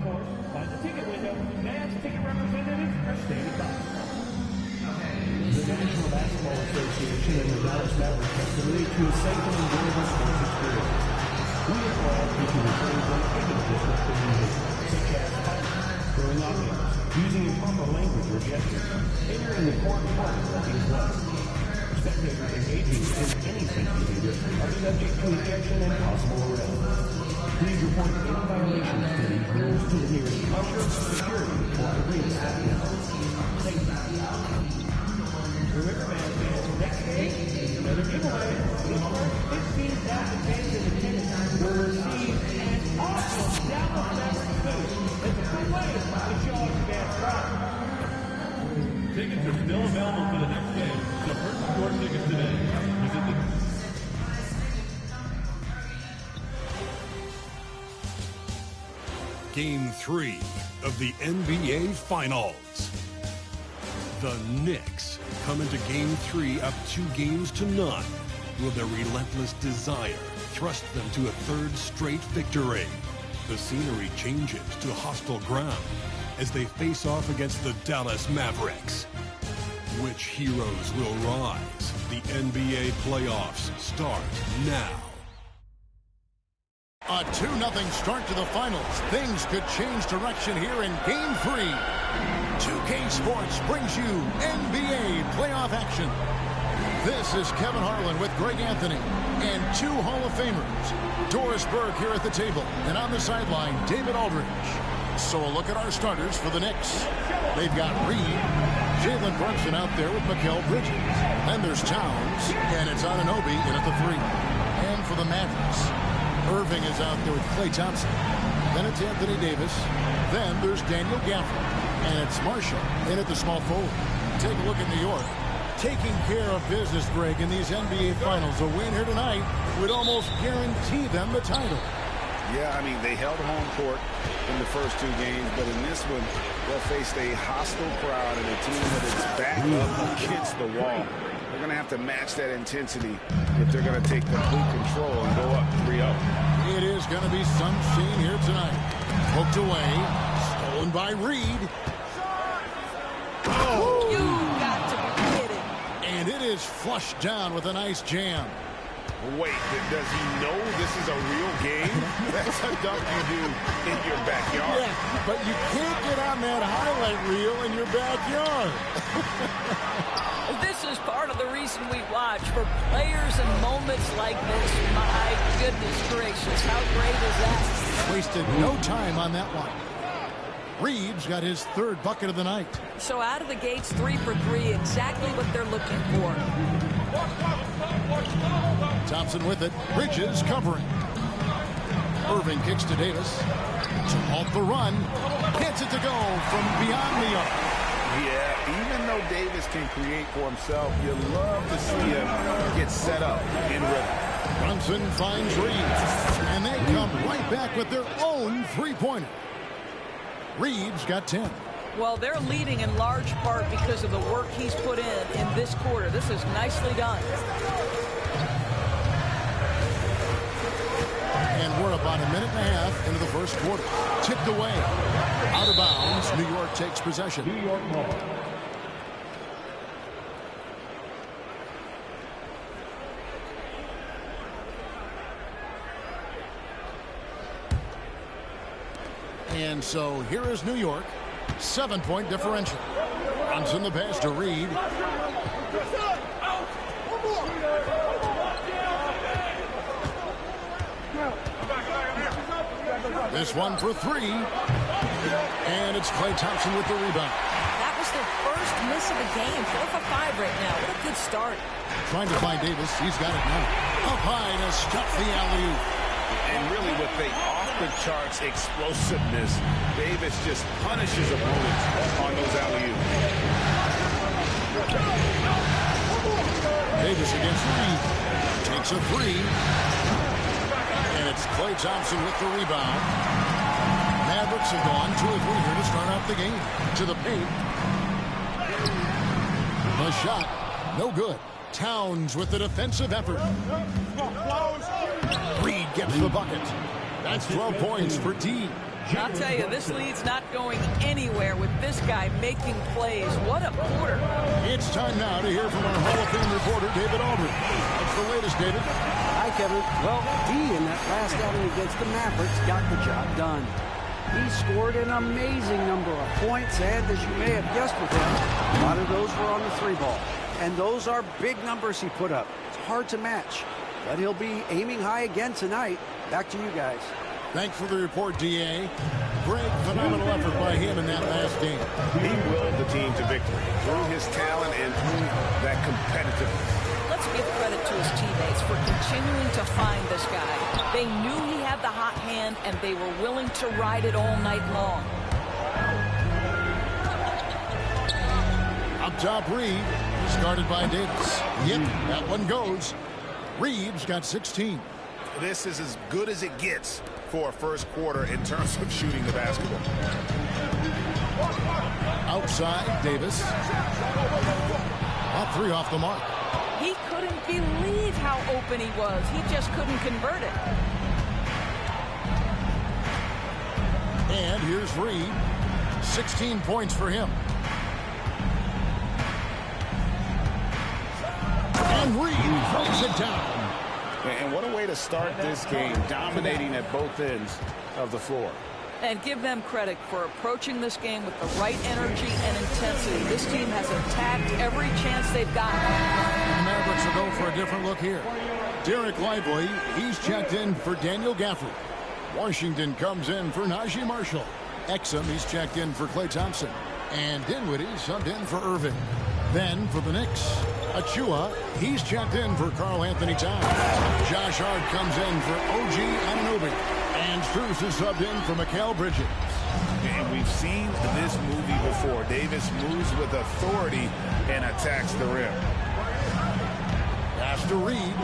course, by the ticket window, fans, ticket representatives are standing by. The National Basketball Association and the Dallas Mavericks have committed to a safe and enjoyable sports experience. We are all teaching the things on taking district behavior, such as fighting, throwing objects, using improper language or gestures, entering the court park walking plus. Spectators engaging in any such behavior are subject to ejection and possible arrest. Please report any violations to these rules to the nearest usher, security, or arena staff member. Thank you. Remember, fans, next game is another giveaway. The first 15,000 fans in attendance will receive an awesome Dallas Mavericks booth. It's a good way to show off your gas pride. Tickets are still available for the next game, so purchase your tickets today. Visit the Game 3 of the NBA Finals. The Knicks come into Game 3 up 2-0. Will their relentless desire thrust them to a third straight victory? The scenery changes to hostile ground as they face off against the Dallas Mavericks. Which heroes will rise? The NBA playoffs start now. A 2-0 start to the finals. Things could change direction here in Game 3. 2K Sports brings you NBA playoff action. This is Kevin Harlan with Greg Anthony and two Hall of Famers. Doris Burke here at the table, and on the sideline, David Aldridge. So a look at our starters for the Knicks. They've got Reed, Jalen Brunson out there with Mikal Bridges. Then there's Towns, and it's Anunoby in at the 3. And for the Mavericks, Irving is out there with Klay Thompson. Then it's Anthony Davis. Then there's Daniel Gafford. And it's Marshall in at the small forward. Take a look at New York. Taking care of business, Greg, in these NBA Finals. A win here tonight would almost guarantee them the title. Yeah, I mean, they held home court in the first 2 games, but in this one, they'll face a hostile crowd and a team that is back up against the wall. They're going to have to match that intensity if they're going to take complete control and go up 3-0. It is going to be some scene here tonight. Poked away, stolen by Reed. Oh! You got to be kidding. And it is flushed down with a nice jam. Wait, does he know this is a real game? That's a dunk you do in your backyard. Yeah, but you can't get on that highlight reel in your backyard. This is part of the reason we watch, for players and moments like this. My goodness gracious, how great is that? Wasted no time on that one. Reed's got his 3rd bucket of the night. So out of the gates, 3 for 3, exactly what they're looking for. Thompson with it. Bridges covering. Irving kicks to Davis. To halt the run. Gets it to go from beyond the arc. Yeah, even though Davis can create for himself, you love to see him get set up in rhythm. Brunson finds Reed. And they come right back with their own 3-pointer. Reed's got 10. Well, they're leading in large part because of the work he's put in this quarter. This is nicely done. And we're about a minute and a half into the first quarter. Tipped away. Out of bounds. New York takes possession. New York ball. And so here is New York. 7-point differential. Brunson the pass to Reed. This one for 3. And it's Klay Thompson with the rebound. That was their first miss of the game. 4 for 5 right now. What a good start. Trying to find Davis. He's got it now. Up high to stuff the alley-oop. And really with the off-the-charts explosiveness, Davis just punishes opponents on those alley-oops. Davis against Reed. Takes a 3. And it's Klay Thompson with the rebound. Mavericks have gone 2 of 3 here to start out the game. To the paint. The shot, no good. Towns with the defensive effort. Reed gets the bucket. That's 12 points for D. I'll tell you, this lead's not going anywhere with this guy making plays. What a quarter. It's time now to hear from our Hall of Fame reporter, David Aldridge. What's the latest, David? Hi, Kevin. Well, D in that last outing against the Mavericks got the job done. He scored an amazing number of points, and as you may have guessed with him, a lot of those were on the 3-ball. And those are big numbers he put up. It's hard to match, but he'll be aiming high again tonight. Back to you guys. Thanks for the report, D.A. Great, phenomenal effort by him in that last game. He willed the team to victory through his talent and through that competitiveness. Let's give credit to his teammates for continuing to find this guy. They knew he had the hot hand, and they were willing to ride it all night long. Up top, Reed, started by Davis. Yep, that one goes. Reed's got 16. This is as good as it gets for a first quarter in terms of shooting the basketball. Outside, Davis. Up 3 off the mark. He couldn't believe how open he was. He just couldn't convert it. And here's Reed. 16 points for him. And Reed throws it down. And what a way to start this game, dominating at both ends of the floor. And give them credit for approaching this game with the right energy and intensity. This team has attacked every chance they've gotten. The Mavericks will go for a different look here. Derek Lively, he's checked in for Daniel Gafford. Washington comes in for Najee Marshall. Exum, he's checked in for Klay Thompson. And Dinwiddie subbed in for Irving. Then for the Knicks, Achua, he's checked in for Karl Anthony Towns. Josh Hart comes in for OG Anunoby. And Strus is subbed in for Mikal Bridges. And we've seen this movie before. Davis moves with authority and attacks the rim. Pass to Reed.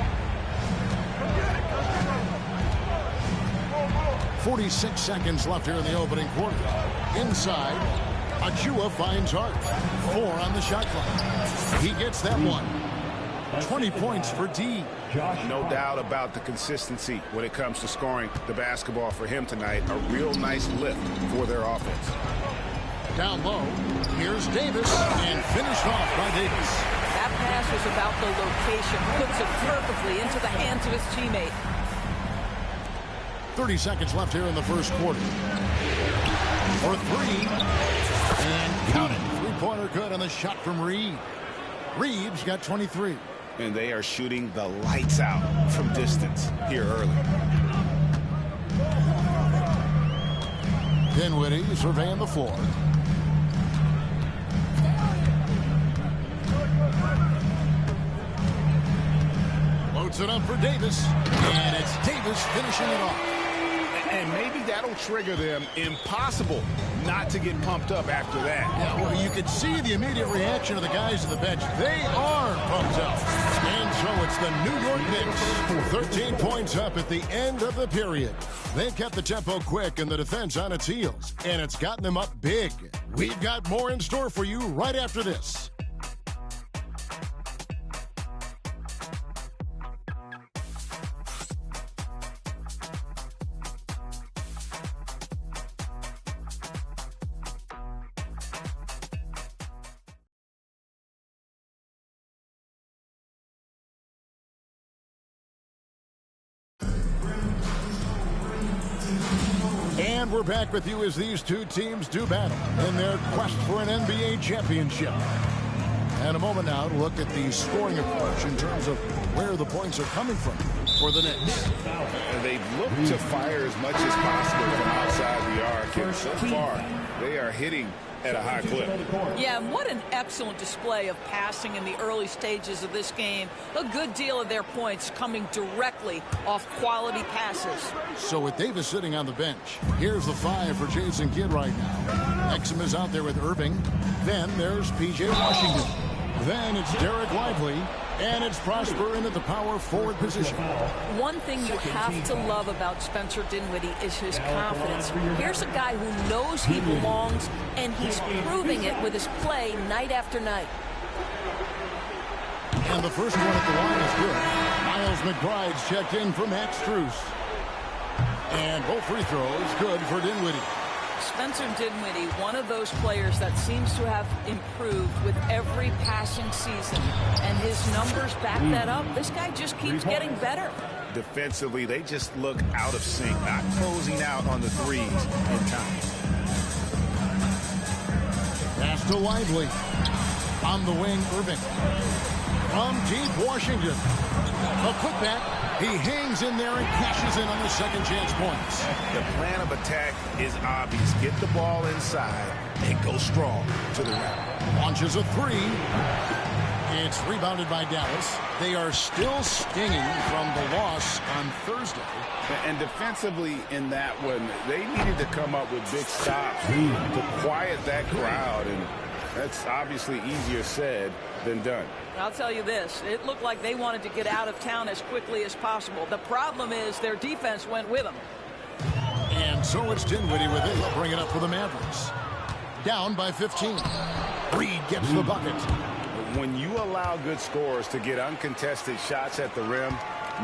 46 seconds left here in the opening quarter. Inside, Achua finds Hart. 4 on the shot clock. He gets that one. 20 points for D. No doubt about the consistency when it comes to scoring the basketball for him tonight. A real nice lift for their offense. Down low, here's Davis, and finished off by Davis. That pass was about the location. Puts it perfectly into the hands of his teammate. 30 seconds left here in the first quarter. For 3. And count it. 3-pointer good on the shot from Reed. Reed's got 23. And they are shooting the lights out from distance here early. Dinwiddie surveying the floor. Loads it up for Davis. And it's Davis finishing it off. And maybe that'll trigger them. Impossible not to get pumped up after that. Yeah, well, you could see the immediate reaction of the guys on the bench. They are pumped up. And so it's the New York Knicks. 13 points up at the end of the period. They've kept the tempo quick and the defense on its heels. And it's gotten them up big. We've got more in store for you right after this. And we're back with you as these two teams do battle in their quest for an NBA championship. And a moment now to look at the scoring approach in terms of where the points are coming from for the Knicks. And they've looked to fire as much as possible from outside the arc. And so far, they are hitting at a high clip. Yeah, and what an excellent display of passing in the early stages of this game. A good deal of their points coming directly off quality passes. So with Davis sitting on the bench, here's the 5 for Jason Kidd right now. Exum is out there with Irving. Then there's P.J. Washington. Then it's Derek Lively. And it's Prosper into the power forward position. One thing you have to love about Spencer Dinwiddie is his confidence. Here's a guy who knows he belongs, and he's proving it with his play night after night. And the first one at the line is good. Miles McBride's checked in for Max Strus. And both free throws good for Dinwiddie. Spencer Dinwiddie, one of those players that seems to have improved with every passing season. And his numbers back that up. This guy just keeps getting better. Defensively, they just look out of sync, not closing out on the threes in time. Pass to Lively. On the wing, Irving. From deep Washington. A putback. He hangs in there and cashes in on the second chance points. The plan of attack is obvious. Get the ball inside and go strong to the rim. Launches a three. It's rebounded by Dallas. They are still stinging from the loss on Thursday. And defensively in that one, they needed to come up with big stops to quiet that crowd. And that's obviously easier said than done. I'll tell you this, it looked like they wanted to get out of town as quickly as possible. The problem is their defense went with them. And so it's Dinwiddie with it. He'll bring it up for the Mavericks. Down by 15. Reed gets the bucket. When you allow good scorers to get uncontested shots at the rim,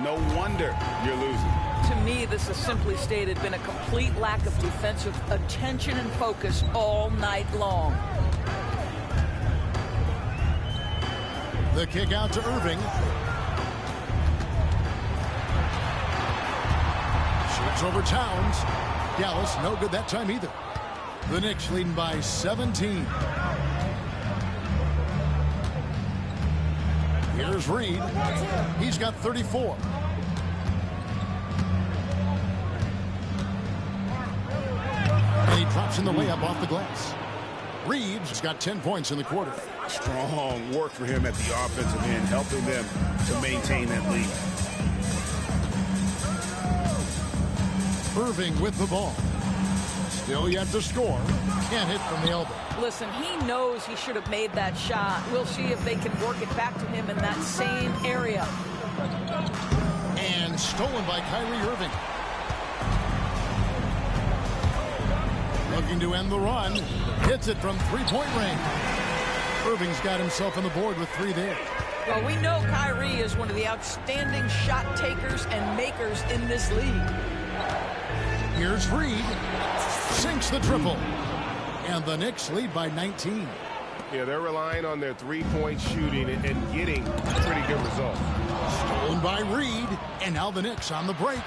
no wonder you're losing. To me, this has simply stated been a complete lack of defensive attention and focus all night long. The kick out to Irving. Shoots over Towns. Dallas no good that time either. The Knicks leading by 17. Here's Reed. He's got 34. And he drops in the layup off the glass. Reed's got 10 points in the quarter. Strong work for him at the offensive end, helping them to maintain that lead. Irving with the ball. Still yet to score. Can't hit from the elbow. Listen, he knows he should have made that shot. We'll see if they can work it back to him in that same area. And stolen by Kyrie Irving. Looking to end the run. Hits it from three-point range. Irving's got himself on the board with three there. Well, we know Kyrie is one of the outstanding shot takers and makers in this league. Here's Reed. Sinks the triple. And the Knicks lead by 19. Yeah, they're relying on their three-point shooting and getting pretty good results. Stolen by Reed. And now the Knicks on the break.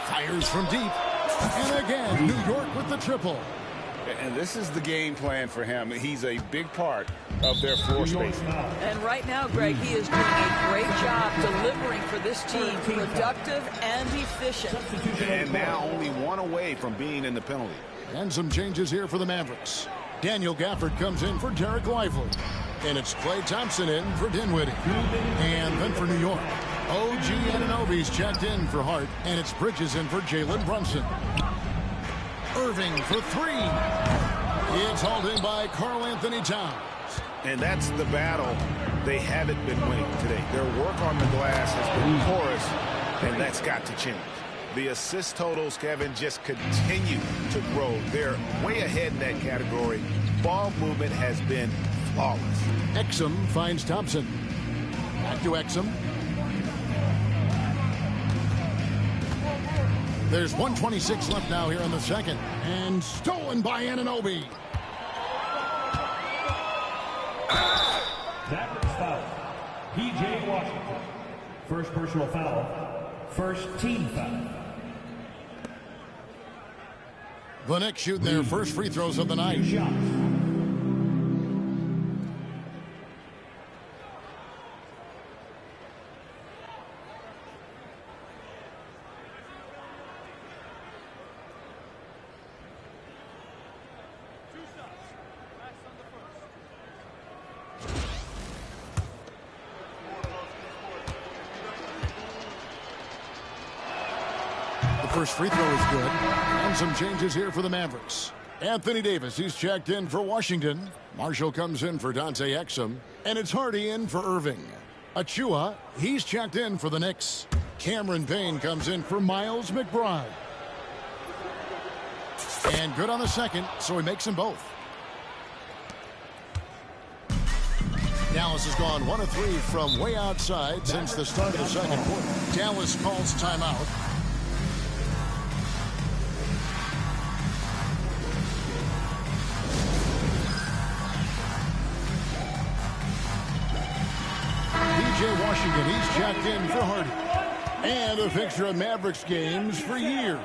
Fires from deep. And again, New York with the triple. And this is the game plan for him. He's a big part of their floor space. And right now, Greg, he is doing a great job delivering for this team, productive and efficient. And now only one away from being in the penalty. And some changes here for the Mavericks. Daniel Gafford comes in for Derek Lively. And it's Klay Thompson in for Dinwiddie. And then for New York, OG Anunoby's checked in for Hart. And it's Bridges in for Jalen Brunson. Irving for three. It's hauled in by Karl Anthony Towns. And that's the battle they haven't been winning today. Their work on the glass has been porous, and that's got to change. The assist totals, Kevin, just continue to grow. They're way ahead in that category. Ball movement has been flawless. Exum finds Thompson. Back to Exum. There's 1:26 left now here in the second. And stolen by Anunoby. Mavericks foul. P.J. Washington. First personal foul. First team foul. The Knicks shoot their first free throws of the night. Shots. First free throw is good. And some changes here for the Mavericks. Anthony Davis, he's checked in for Washington. Marshall comes in for Dante Exum. And it's Hardy in for Irving. Achua, he's checked in for the Knicks. Cameron Payne comes in for Miles McBride. And good on the second, so he makes them both. Dallas has gone 1 of 3 from way outside since the start of the second quarter. Dallas calls timeout. P.J. Washington, he's checked in for Hardy. And a fixture of Mavericks games for years,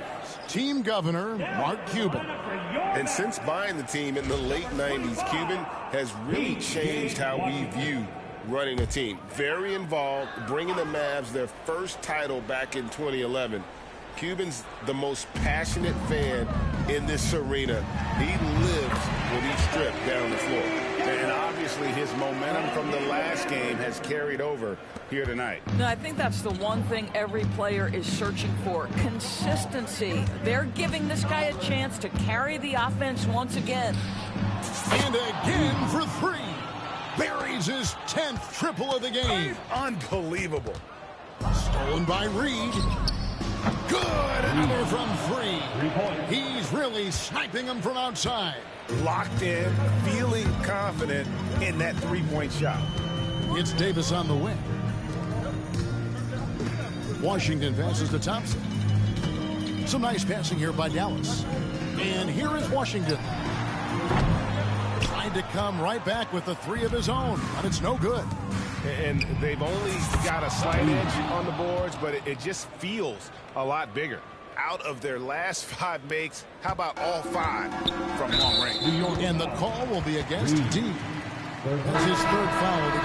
team governor Mark Cuban. And since buying the team in the late 90s, Cuban has really changed how we view running a team. Very involved, bringing the Mavs their first title back in 2011. Cuban's the most passionate fan in this arena. He lives when he's stripped down the floor. And obviously his momentum from the last game has carried over here tonight. No, I think that's the one thing every player is searching for, consistency. They're giving this guy a chance to carry the offense once again. And again for three. Buries his 10th triple of the game. Unbelievable. Stolen by Reed. Good another from three. He's really sniping him from outside. Locked in, feeling confident in that three-point shot. It's Davis on the wing. Washington passes to Thompson. Some nice passing here by Dallas. And here is Washington. Trying to come right back with the three of his own, but it's no good. And they've only got a slight edge on the boards, but it just feels a lot bigger. Out of their last 5 makes, how about all 5 from long range? And the call will be against D. That's his 3rd foul of the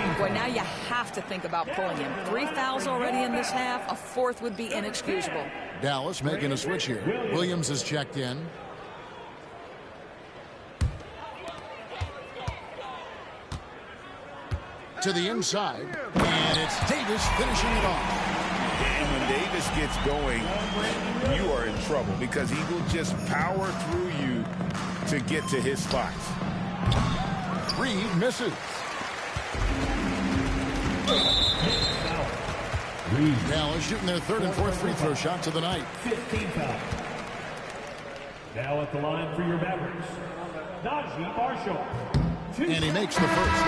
game. Boy, now you have to think about pulling him. 3 fouls already in this half. A 4th would be inexcusable. Dallas making a switch here. Williams is checked in. To the inside, and it's Davis finishing it off. And when Davis gets going, you are in trouble because he will just power through you to get to his spots. Reed misses. Dallas shooting their 3rd and 4th free throw shots of the night. 15 fouls. Now at the line for your Mavericks, Najee Marshall. And he makes the first.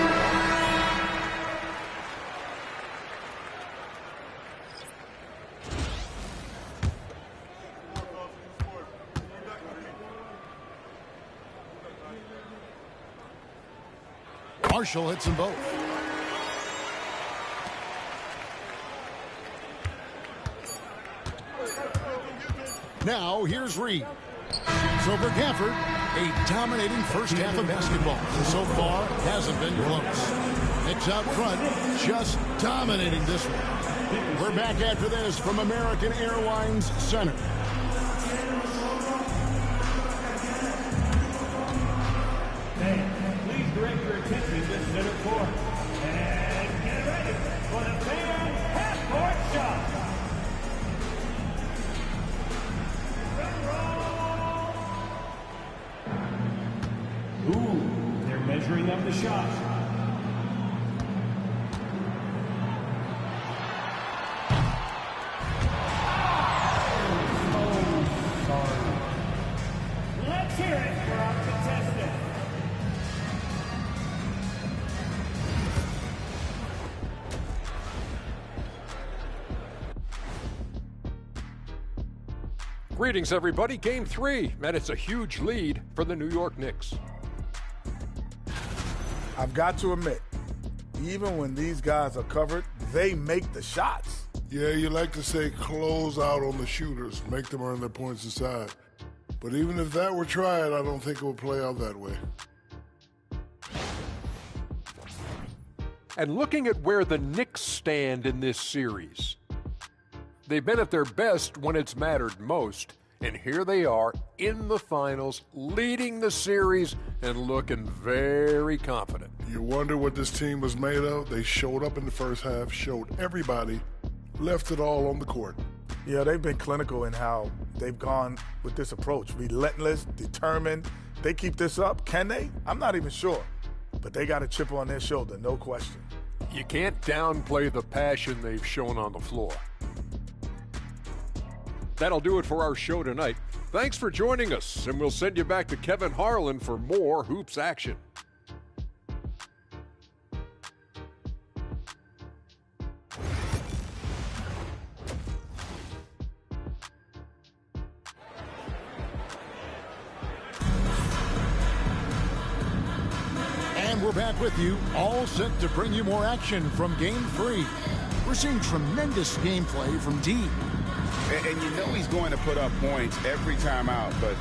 Marshall hits them both. Now here's Reed. So for Gafford, a dominating first half of basketball. So far, hasn't been close. Knicks out front, just dominating this one. We're back after this from American Airlines Center. Please direct your attention to center court. And get ready for the fan half-court shot. Ooh, they're measuring up the shot. Oh, sorry. Let's hear it for our contestant. Greetings, everybody. Game 3, and it's a huge lead for the New York Knicks. I've got to admit, even when these guys are covered, they make the shots. Yeah, you like to say close out on the shooters, make them earn their points inside. But even if that were tried, I don't think it would play out that way. And looking at where the Knicks stand in this series, they've been at their best when it's mattered most. And here they are in the finals, leading the series and looking very confident. You wonder what this team was made of? They showed up in the first half, showed everybody, left it all on the court. Yeah, they've been clinical in how they've gone with this approach. Relentless, determined. They keep this up. Can they? I'm not even sure. But they got a chip on their shoulder, no question. You can't downplay the passion they've shown on the floor. That'll do it for our show tonight. Thanks for joining us, and we'll send you back to Kevin Harlan for more hoops action. And And we're back with you, all set to bring you more action from Game 3. We're seeing tremendous gameplay from D. And you know he's going to put up points every time out, but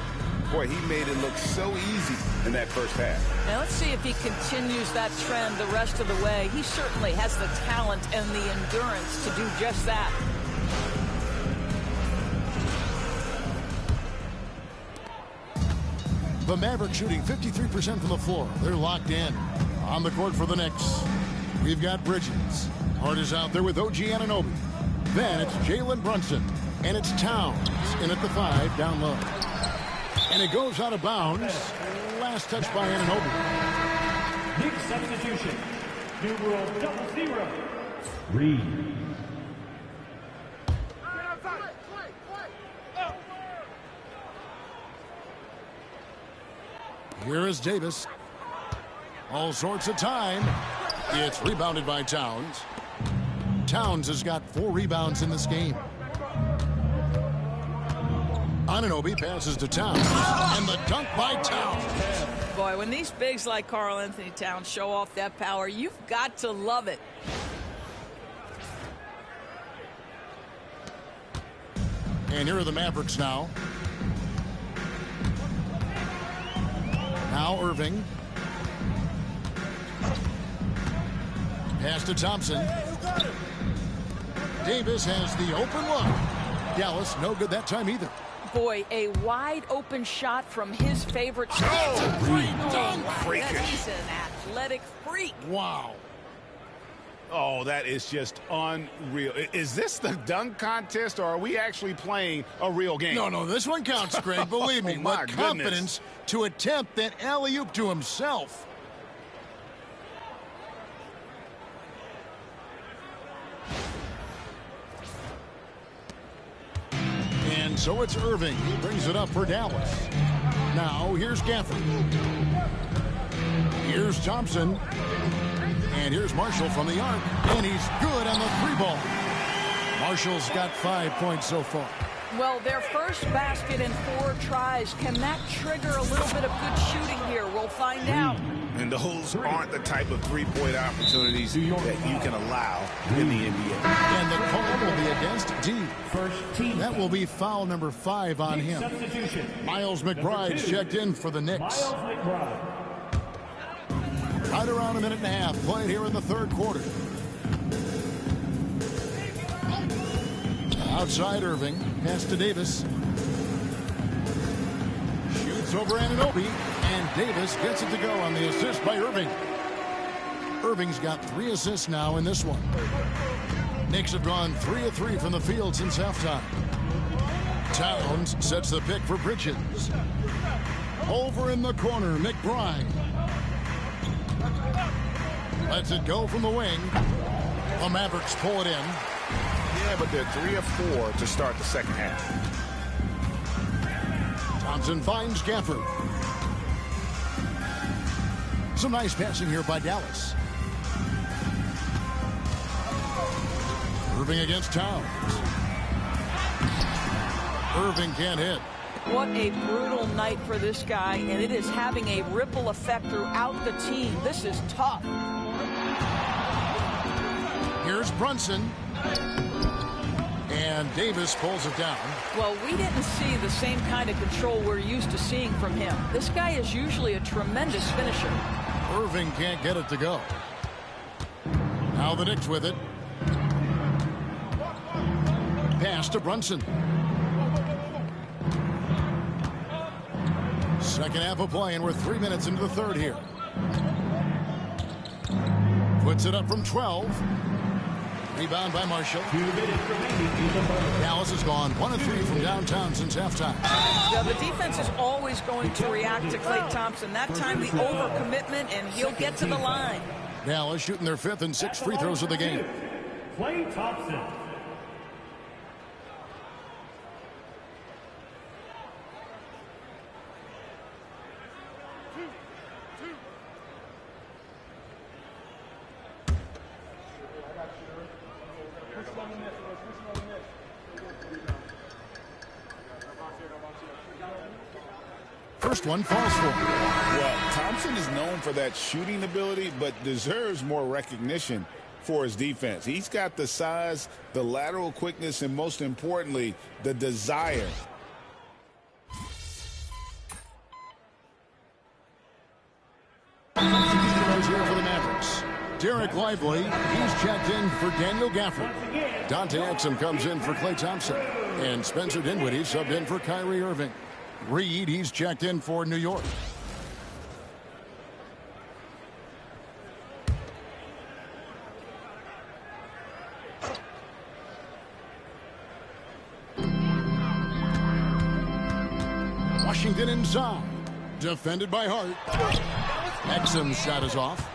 boy, he made it look so easy in that first half. Now let's see if he continues that trend the rest of the way. He certainly has the talent and the endurance to do just that. The Mavericks shooting 53% from the floor. They're locked in. On the court for the Knicks, we've got Bridges. Hart is out there with OG Anunoby. Then it's Jalen Brunson. And it's Towns in at the 5, down low. And it goes out of bounds. Last touch by Anunoby. Big substitution. Numero 00. Reed. Here is Davis. All sorts of time. It's rebounded by Towns. Towns has got 4 rebounds in this game. Anunoby passes to Towns. And the dunk by Towns. Boy, when these bigs like Karl Anthony Towns show off that power, you've got to love it. And here are the Mavericks now. Now Irving. Pass to Thompson. Davis has the open look. Dallas, no good that time either. Boy, a wide open shot from his favorite spot. Oh, great dunk. He's an athletic freak. Wow. Oh, that is just unreal. Is this the dunk contest, or are we actually playing a real game? No, this one counts, Greg. Believe me. Oh, my with confidence to attempt that alley-oop to himself. And so it's Irving. He brings it up for Dallas. Now here's Gafford. Here's Thompson. And here's Marshall from the arc. And he's good on the 3-ball. Marshall's got 5 points so far. Well, their first basket in 4 tries. Can that trigger a little bit of good shooting here? We'll find out. And those aren't the type of three-point opportunities that you can allow in the NBA. And the call will be against D. That will be foul number 5 on him. Miles McBride's checked in for the Knicks. Right around a minute and a half played here in the third quarter. Outside Irving, pass to Davis. Shoots over Anunoby, and Davis gets it to go on the assist by Irving. Irving's got 3 assists now in this one. Knicks have gone 3 of 3 from the field since halftime. Towns sets the pick for Bridges. Over in the corner, McBride. Lets it go from the wing. The Mavericks pull it in. Yeah, but they're 3 of 4 to start the second half. Thompson finds Gafford. Some nice passing here by Dallas. Irving against Towns. Irving can't hit. What a brutal night for this guy, and it is having a ripple effect throughout the team. This is tough. Here's Brunson. And Davis pulls it down. Well, we didn't see the same kind of control we're used to seeing from him. This guy is usually a tremendous finisher. Irving can't get it to go. Now the Knicks with it. Pass to Brunson. Second half of play, and we're 3 minutes into the third here. Puts it up from 12. Rebound by Marshall. Dallas has gone 1 of 3 from downtown since halftime. Now, the defense is always going to react to Klay Thompson. That time, the overcommitment, and he'll get to the line. Dallas shooting their 5th and 6th free throws of the game. Klay Thompson. First one falls for him. Well, Thompson is known for that shooting ability, but deserves more recognition for his defense. He's got the size, the lateral quickness, and most importantly, the desire. Here for the Mavericks. Derek Lively, he's checked in for Daniel Gafford. Dante Exum comes in for Klay Thompson. And Spencer Dinwiddie subbed in for Kyrie Irving. Reed, he's checked in for New York. Washington inside. Defended by Hart. Exum's shot is off.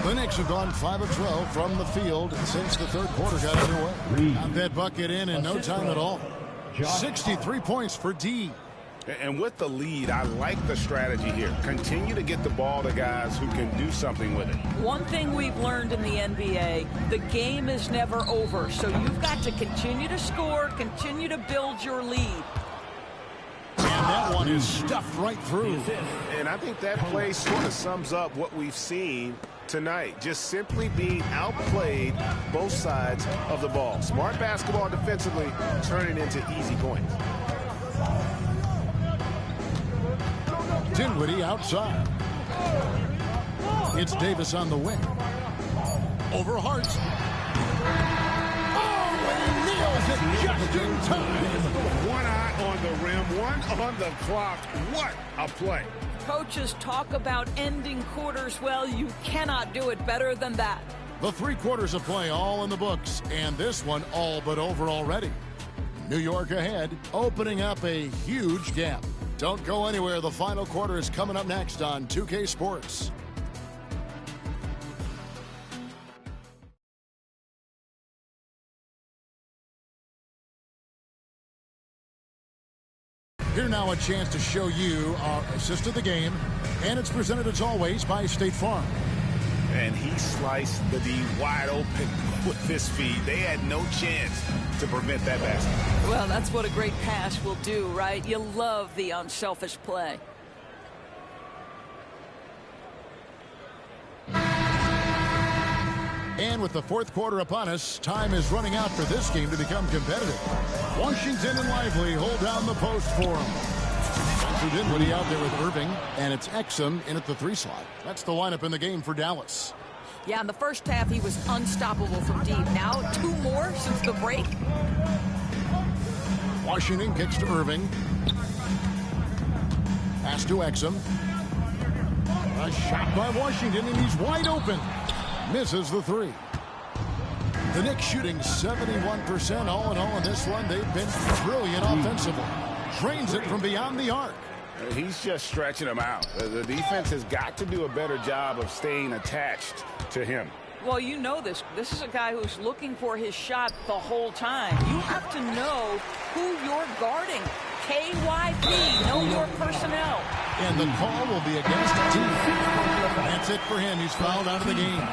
The Knicks have gone 5 of 12 from the field since the third quarter got underway. Got that bucket in no time at all. 63 points for D. And with the lead, I like the strategy here. Continue to get the ball to guys who can do something with it. One thing we've learned in the NBA, the game is never over. So you've got to continue to score, continue to build your lead. And that one is stuffed right through. And I think that play sort of sums up what we've seen tonight. Just simply being outplayed both sides of the ball. Smart basketball defensively, turning into easy points. Dinwiddie outside. It's Davis on the wing. Over Hart. Oh, and nails it just in time. One eye on the rim, one on the clock. What a play. Coaches talk about ending quarters. Well, you cannot do it better than that. The 3 quarters of play all in the books, and this one all but over already. New York ahead, opening up a huge gap. Don't go anywhere. The final quarter is coming up next on 2K Sports. Here now a chance to show you our assist of the game, and it's presented as always by State Farm. And he sliced the D wide open with this feed. They had no chance to prevent that basket. Well, that's what a great pass will do, right? You love the unselfish play. And with the fourth quarter upon us, time is running out for this game to become competitive. Washington and Lively hold down the post for him. Spencer Dinwiddie out there with Irving, and it's Exum in at the 3 slot. That's the lineup in the game for Dallas. Yeah, in the first half, he was unstoppable from deep. Now, 2 more since the break. Washington kicks to Irving. Pass to Exum. A shot by Washington, and he's wide open. Misses the 3. The Knicks shooting 71% all in all in this one. They've been brilliant offensively. Drains it from beyond the arc. He's just stretching them out. The defense has got to do a better job of staying attached to him. Well, you know this. This is a guy who's looking for his shot the whole time. You have to know who you're guarding. KYP, know your personnel. And the call will be against the team. That's it for him. He's fouled out of the game.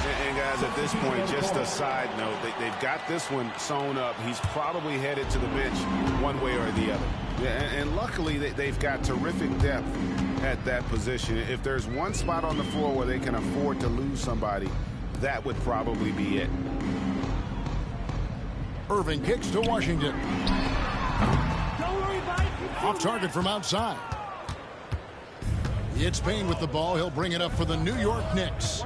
And guys, at this point, just a side note, they've got this one sewn up. He's probably headed to the bench one way or the other. And luckily, they've got terrific depth at that position. If there's one spot on the floor where they can afford to lose somebody, that would probably be it. Irving kicks to Washington. Off target from outside. It's Payne with the ball. He'll bring it up for the New York Knicks.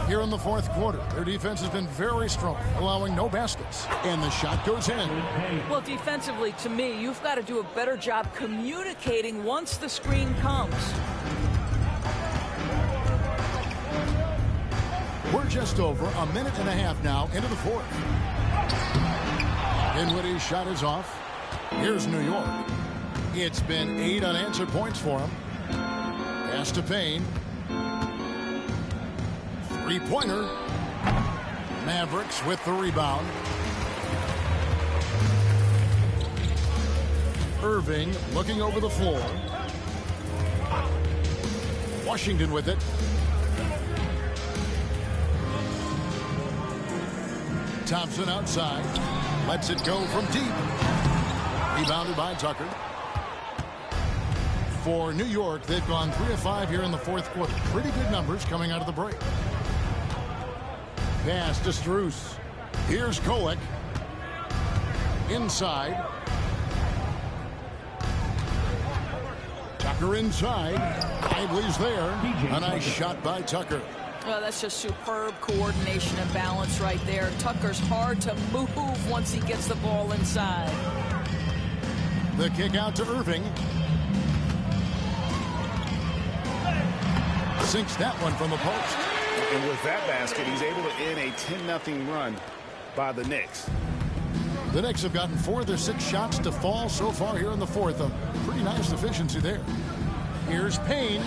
Here in the fourth quarter, their defense has been very strong, allowing no baskets. And the shot goes in. Well, defensively, to me, you've got to do a better job communicating once the screen comes. We're just over a minute and a half now into the fourth. Dinwiddie's shot is off. Here's New York. It's been 8 unanswered points for him. Pass to Payne. 3-pointer. Mavericks with the rebound. Irving looking over the floor. Washington with it. Thompson outside. Lets it go from deep. Rebounded by Tucker. For New York, they've gone 3 of 5 here in the fourth quarter. Pretty good numbers coming out of the break. Pass to Strus. Here's Kolek. Inside. Tucker inside. Lively's there. A nice shot by Tucker. Well, that's just superb coordination and balance right there. Tucker's hard to move once he gets the ball inside. The kick out to Irving. Sinks that one from the post. And with that basket, he's able to end a 10-0 run by the Knicks. The Knicks have gotten 4 of their 6 shots to fall so far here in the fourth. A pretty nice efficiency there. Here's Payne.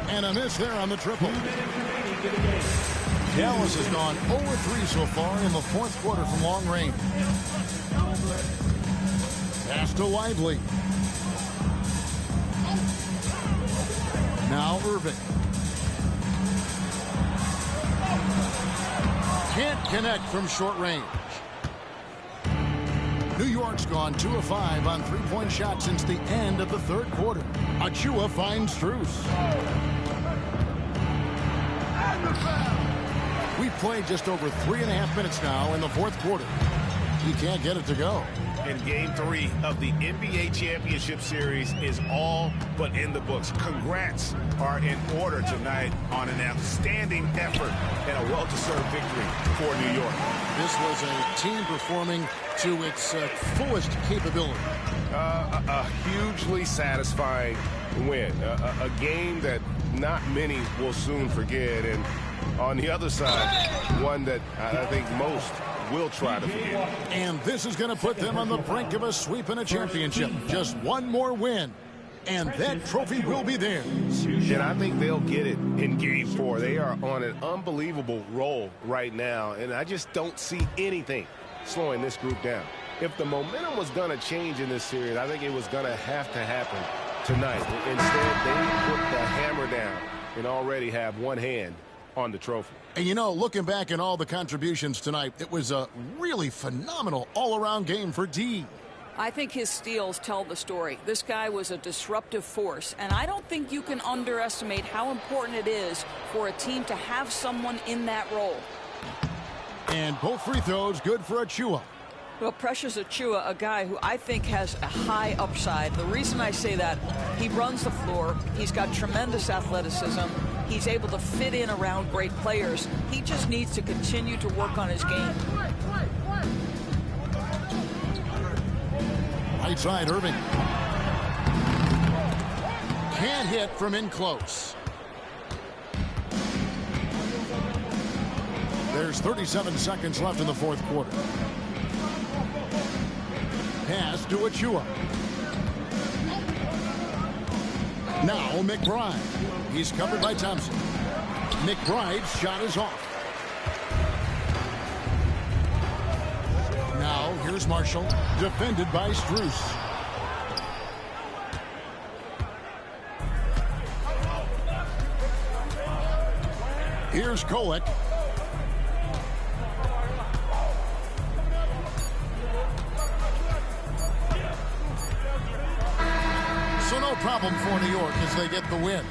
And a miss there on the triple. Dallas has gone 0-3 so far in the fourth quarter from long range. Pass to Lively. Now Irving. Can't connect from short range. New York's gone 2 of 5 on 3-point shots since the end of the third quarter. Achua finds Strus. We've played just over 3.5 minutes now in the fourth quarter. He can't get it to go. And Game 3 of the NBA Championship Series is all but in the books. Congrats are in order tonight on an outstanding effort and a well-deserved victory for New York. This was a team performing to its fullest capability. A hugely satisfying win. A game that not many will soon forget. And on the other side, one that I think most will try to forget. And this is going to put them on the brink of a sweep and a championship. Just one more win, and that trophy will be theirs. And I think they'll get it in Game 4. They are on an unbelievable roll right now, and I just don't see anything slowing this group down. If the momentum was going to change in this series, I think it was going to have to happen tonight. Instead, they put the hammer down and already have one hand on the trophy. And you know, looking back at all the contributions tonight, it was a really phenomenal all-around game for D. I think his steals tell the story. This guy was a disruptive force, and I don't think you can underestimate how important it is for a team to have someone in that role. And both free throws good for Achua. Well, Precious Achua, a guy who I think has a high upside. The reason I say that, he runs the floor. He's got tremendous athleticism. He's able to fit in around great players. He just needs to continue to work on his game. Right side, Irving. Can't hit from in close. There's 37 seconds left in the fourth quarter. Pass to Achua. Now McBride. He's covered by Thompson. McBride's shot is off. Now here's Marshall, defended by Strus. Here's Kolek. So no problem for New York as they get the win.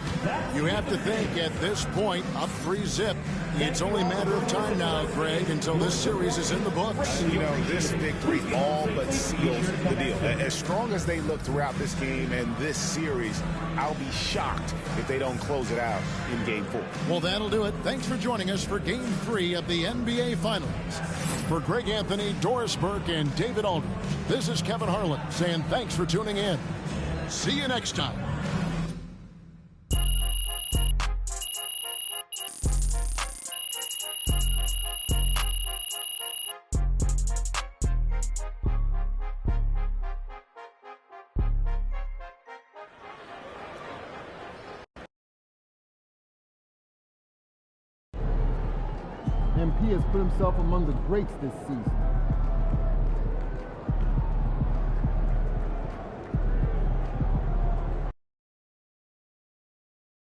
You have to think at this point, up 3-0. It's only a matter of time now, Greg, until this series is in the books. You know, this victory all but seals the deal. As strong as they look throughout this game and this series, I'll be shocked if they don't close it out in Game 4. Well, that'll do it. Thanks for joining us for Game 3 of the NBA Finals. For Greg Anthony, Doris Burke, and David Aldridge, this is Kevin Harlan saying thanks for tuning in. See you next time. MP has put himself among the greats this season.